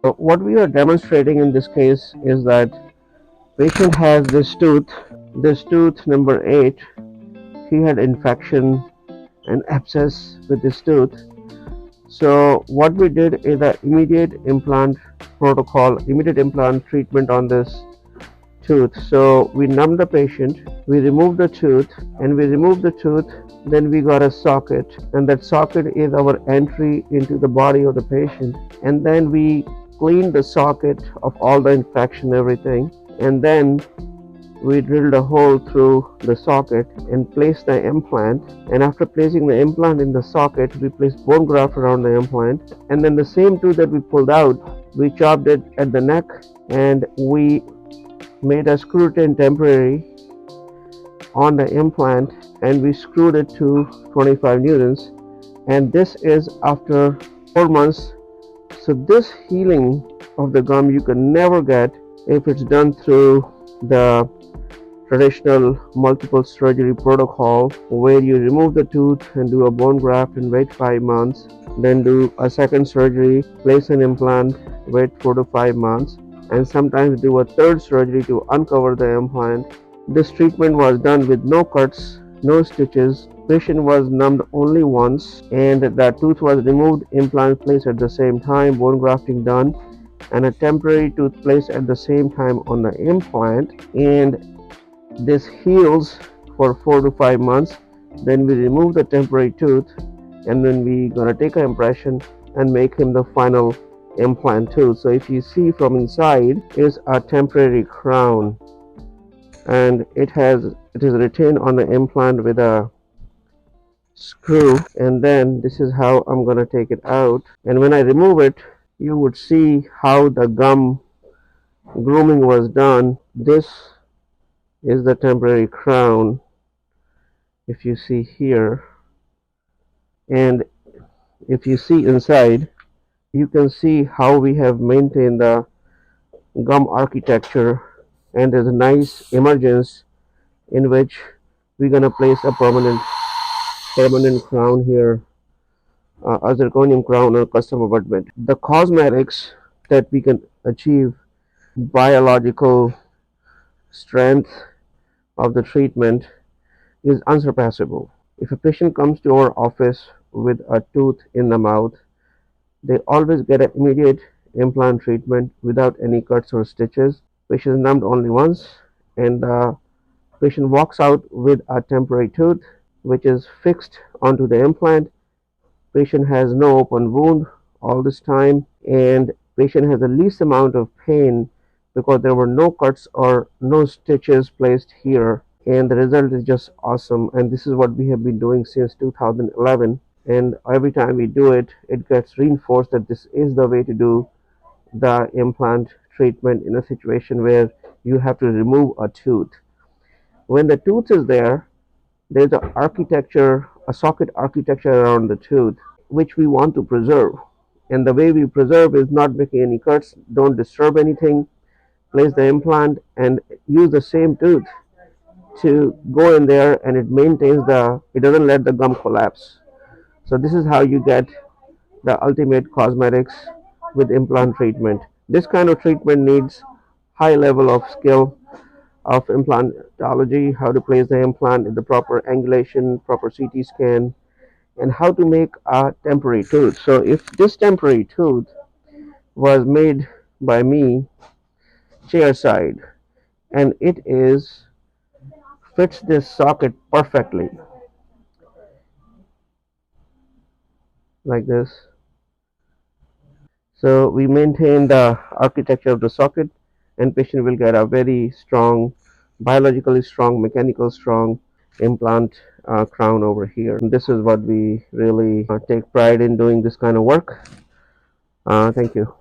So what we are demonstrating in this case is that patient has this tooth number 8. He had infection and abscess with this tooth. So what we did is the immediate implant protocol, immediate implant treatment on this tooth. So we numbed the patient, we removed the tooth, and we removed the tooth. Then we got a socket, and that socket is our entry into the body of the patient. And then we cleaned the socket of all the infection, everything, and then we drilled a hole through the socket and placed the implant. And after placing the implant in the socket, we placed bone graft around the implant. And then the same tooth that we pulled out, we chopped it at the neck, and we made a screw tin temporary on the implant, and we screwed it to 25 newtons. And this is after 4 months. So this healing of the gum you can never get if it's done through the traditional multiple surgery protocol, where you remove the tooth and do a bone graft and wait 5 months, then do a second surgery, place an implant, wait 4 to 5 months, and sometimes do a third surgery to uncover the implant. This treatment was done with no cuts, no stitches. Patient was numbed only once, and the tooth was removed, implant placed at the same time, bone grafting done, and a temporary tooth placed at the same time on the implant. And this heals for 4 to 5 months. Then we remove the temporary tooth, and then we gonna take an impression and make him the final implant tooth. So if you see from inside is a temporary crown, and it is retained on the implant with a screw. And then this is how I'm gonna take it out. And when I remove it, you would see how the gum grooming was done. This is the temporary crown, if you see here. And if you see inside, you can see how we have maintained the gum architecture, and there's a nice emergence in which we're gonna place a permanent crown here, a zirconium crown or custom abutment. The cosmetics that we can achieve, biological strength of the treatment, is unsurpassable. If a patient comes to our office with a tooth in the mouth, they always get an immediate implant treatment without any cuts or stitches. Patient is numbed only once, and the patient walks out with a temporary tooth which is fixed onto the implant. Patient has no open wound all this time, and patient has the least amount of pain because there were no cuts or no stitches placed here, and the result is just awesome. And this is what we have been doing since 2011, and every time we do it, it gets reinforced that this is the way to do the implant treatment in a situation where you have to remove a tooth. When the tooth is there, there's a socket architecture around the tooth, which we want to preserve. And the way we preserve is not making any cuts, don't disturb anything, place the implant, and use the same tooth to go in there, and it doesn't let the gum collapse. So this is how you get the ultimate cosmetics with implant treatment. This kind of treatment needs high level of skill of implantology, how to place the implant in the proper angulation, proper CT scan, and how to make a temporary tooth. So if this temporary tooth was made by me chairside, and it is fits this socket perfectly like this. So we maintain the architecture of the socket, and patient will get a very strong, biologically strong, mechanical strong implant crown over here. And this is what we really take pride in doing this kind of work. Thank you.